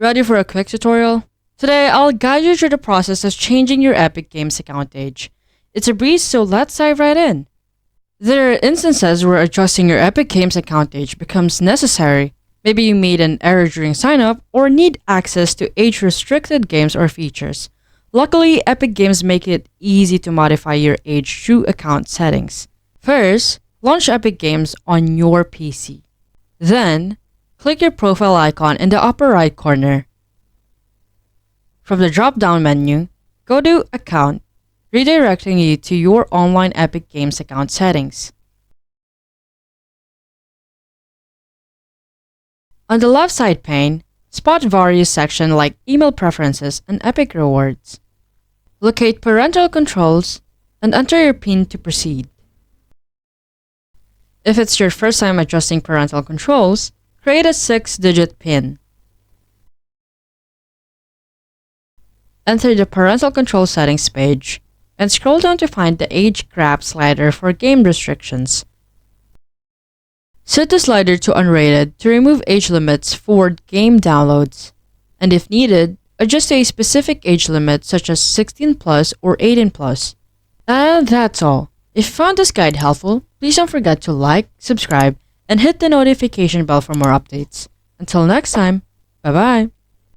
Ready for a quick tutorial? Today, I'll guide you through the process of changing your Epic Games account age. It's a breeze, so let's dive right in. There are instances where adjusting your Epic Games account age becomes necessary. Maybe you made an error during signup or need access to age-restricted games or features. Luckily, Epic Games make it easy to modify your age through account settings. First, launch Epic Games on your PC. Then, click your profile icon in the upper right corner. From the drop-down menu, go to Account, redirecting you to your online Epic Games account settings. On the left side pane, spot various sections like Email Preferences and Epic Rewards. Locate Parental Controls and enter your PIN to proceed. If it's your first time adjusting parental controls, create a 6-digit PIN. Enter the Parental Control Settings page and scroll down to find the Age Grab slider for game restrictions. Set the slider to Unrated to remove age limits for game downloads, and if needed, adjust to a specific age limit such as 16 plus or 18 plus. And that's all. If you found this guide helpful, please don't forget to like, subscribe, and hit the notification bell for more updates. Until next time, bye-bye!